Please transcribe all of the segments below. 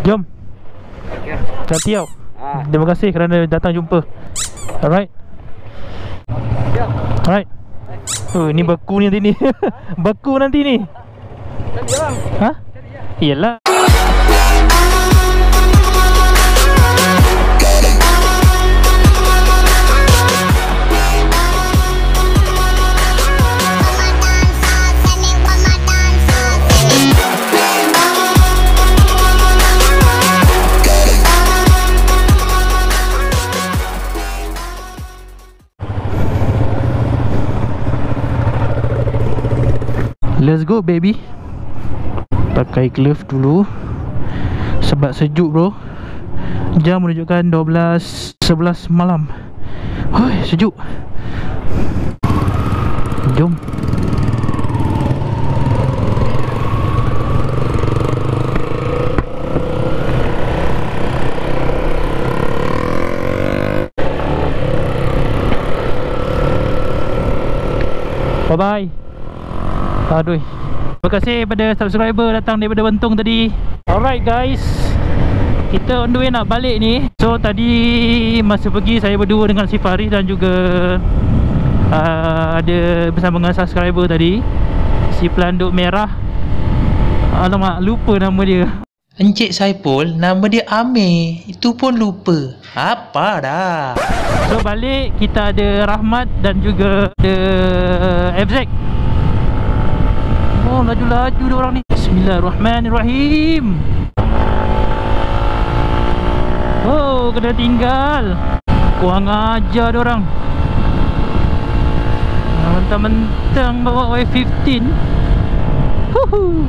Jom. Hati tau. Terima kasih kerana datang jumpa. Alright. Alright. Oh, ni beku ni nanti ni. Beku nanti ni. Jadi bang. Ha? Iyalah. Let's go baby. Pakai glove dulu sebab sejuk bro. Jam menunjukkan 12:11 malam. Hoi, sejuk. Jom. Bye bye. Aduh. Terima kasih pada subscriber datang daripada Bentong tadi. Alright guys, kita on the way nak balik ni. So tadi masa pergi saya berdua dengan si Faris dan juga ada bersama dengan subscriber tadi, si Pelanduk Merah. Alamak, lupa nama dia. Encik Saipul, nama dia Amir. Itu pun lupa. Apa dah. So balik kita ada Rahmat dan juga ada FZ. Oh, laju-laju dia orang ni. Bismillahirrahmanirrahim. Oh, kena tinggal. Kurang ajar dia orang. Mentang-mentang bawa Y15. Huhu.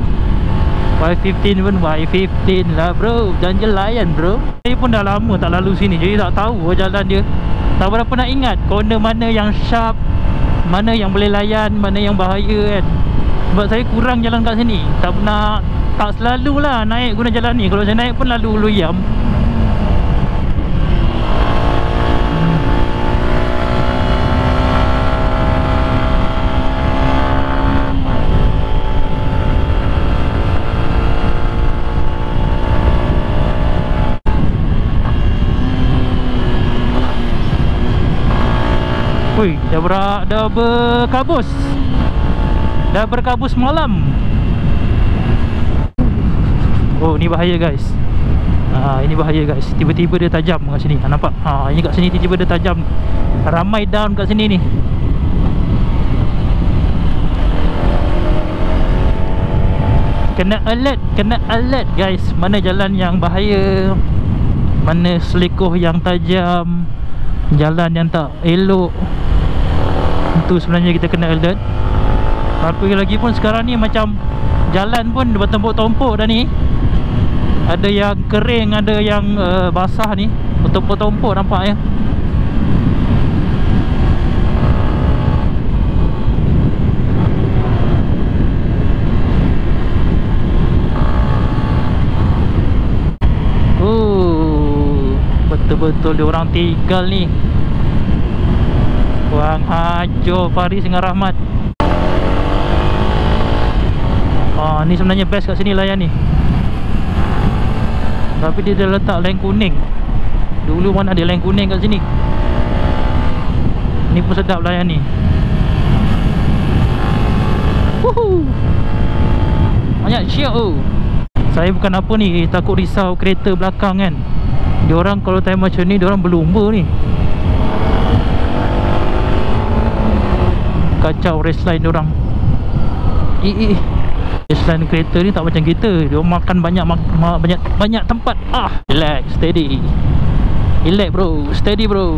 Y15 pun Y15 lah bro. Jangan layan bro. Saya pun dah lama tak lalu sini, jadi tak tahu jalan dia. Tak berapa nak ingat corner mana yang sharp, mana yang boleh layan, mana yang bahaya kan. Sebab saya kurang jalan kat sini. Tak pernah, tak selalulah naik guna jalan ni. Kalau saya naik pun lalu luyam. Wih, dah berkabus. Dah berkabus malam. Oh, ni bahaya guys. Ini bahaya guys. Tiba-tiba dia tajam kat sini. Nampak? Ini kat sini tiba-tiba dia tajam. Ramai down kat sini ni. Kena alert guys. Mana jalan yang bahaya, mana selekoh yang tajam, jalan yang tak elok. Itu sebenarnya kita kena alert. Apa lagi pun sekarang ni macam jalan pun bertumpuk-tumpuk dah ni. Ada yang kering, ada yang basah ni. Bertumpuk-tumpuk nampak ya. Oh, betul-betul dia orang tinggal ni. Kurang hajar Faris dengan Rahmat. Ni sebenarnya best kat sini layan ni. Tapi dia dah letak line kuning. Dulu mana ada line kuning kat sini. Ni pun sedap layan ni. Woohoo. Banyak siap oh. Saya bukan apa ni, takut risau kereta belakang kan. Diorang kalau time macam ni, diorang berlumba ni. Kacau race line diorang. Baseline kereta ni tak macam kita. Dia makan banyak tempat. Relax, steady. Relax bro, steady bro.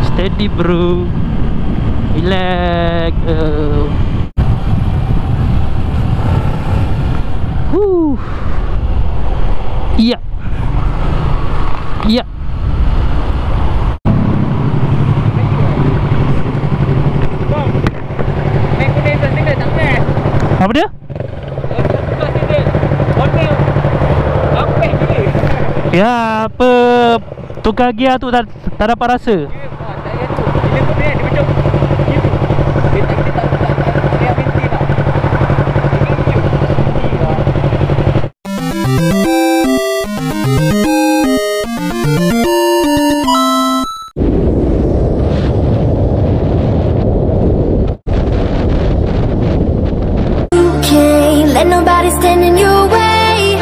Steady bro. Relax. Iya. Iya. Apa dia? Ya, apa tukar gear tu tak dapat rasa. let nobody stand in your way.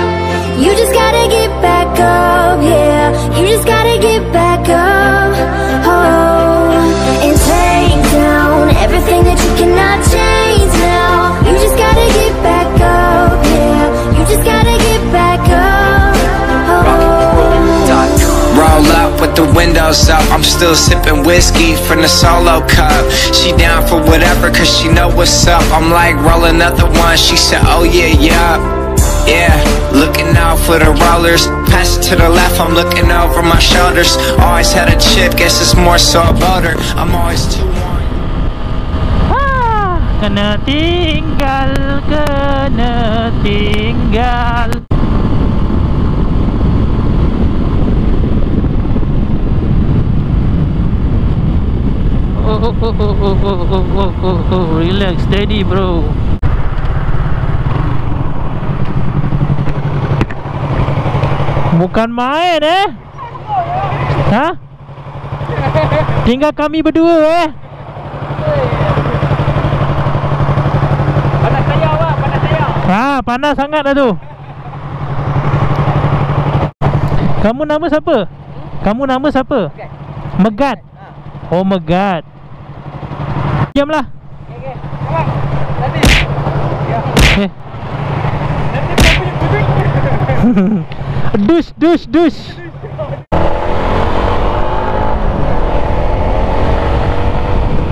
You just gotta get back up, yeah. You just gotta get back up, oh, and take down everything that you cannot change now. You just gotta get back up, yeah. You just gotta get back up, oh. Roll up with the windows up, I'm still sipping whiskey from the solo cup. She down for whatever cause she know what's up. I'm like, roll another one, she said, oh yeah, yeah, looking out for the rollers. Pass it to the left, I'm looking over my shoulders. Always had a chip, guess it's more so about her. I'm always too on. Kena tinggal, kena tinggal. Relax, steady bro. Bukan main Ha? Tinggal kami berdua Panas sayang lah, panas sayang. panas sangat dah tu. Kamu nama siapa? Kamu nama siapa? Megat. Oh, Megat. Diamlah. Okey. Nampak? Nanti. Ya. Okay. Nanti kau punya Dush.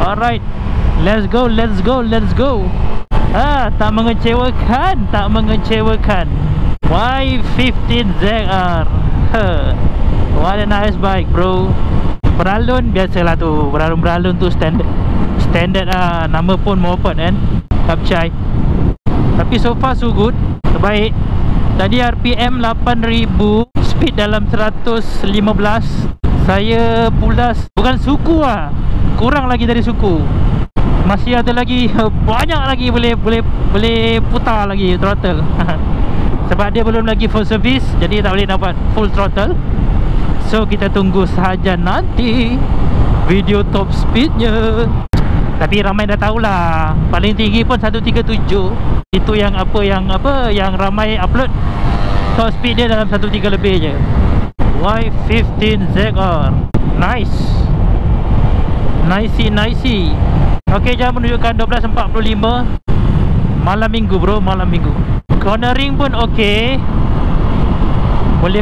Alright. Let's go. Tak mengecewakan. Y15ZR. What a nice bike, bro. Beralun biasalah tu. Beralun tu standard nama pun moped kan. Kapcai. Tapi so far so good. Terbaik. Tadi RPM 8000, speed dalam 115. Saya pulas, bukan suku kurang lagi dari suku. Masih ada lagi banyak lagi boleh putar lagi throttle. Sebab dia belum lagi full service, jadi tak boleh dapat full throttle. So kita tunggu sahaja nanti video top speednya. Tapi ramai dah tahulah, paling tinggi pun 137. Itu yang ramai upload. Top speed dia dalam 13 lebih je. Y15ZR. Nice. Nicey. Ok, jam menunjukkan 12.45. Malam minggu bro, malam minggu. Cornering pun ok. Boleh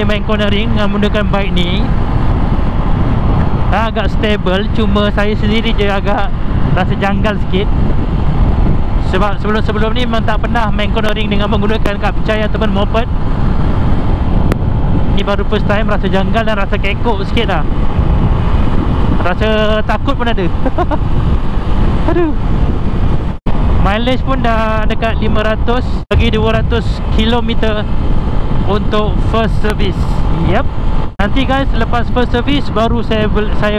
main cornering menggunakan bike ni. Agak stable, cuma saya sendiri je agak rasa janggal sikit. Sebab sebelum ni memang tak pernah main cornering dengan menggunakan kapcai ataupun moped. Ni baru first time, rasa janggal dan rasa kekok sikit lah. Rasa takut pun ada. Aduh. Mileage pun dah dekat 500, lagi 200 km untuk first service. Yep. Nanti guys, lepas first service baru saya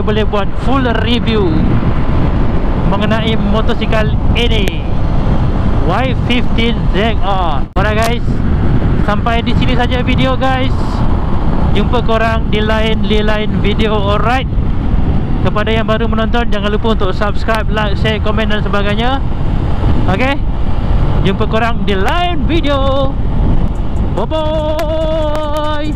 boleh buat full review mengenai motosikal ini, Y15ZR. Alright guys, sampai di sini saja video guys. Jumpa korang di lain video. Alright. Kepada yang baru menonton, jangan lupa untuk subscribe, like, share, komen dan sebagainya. Okay. Jumpa korang di lain video. Bye bye.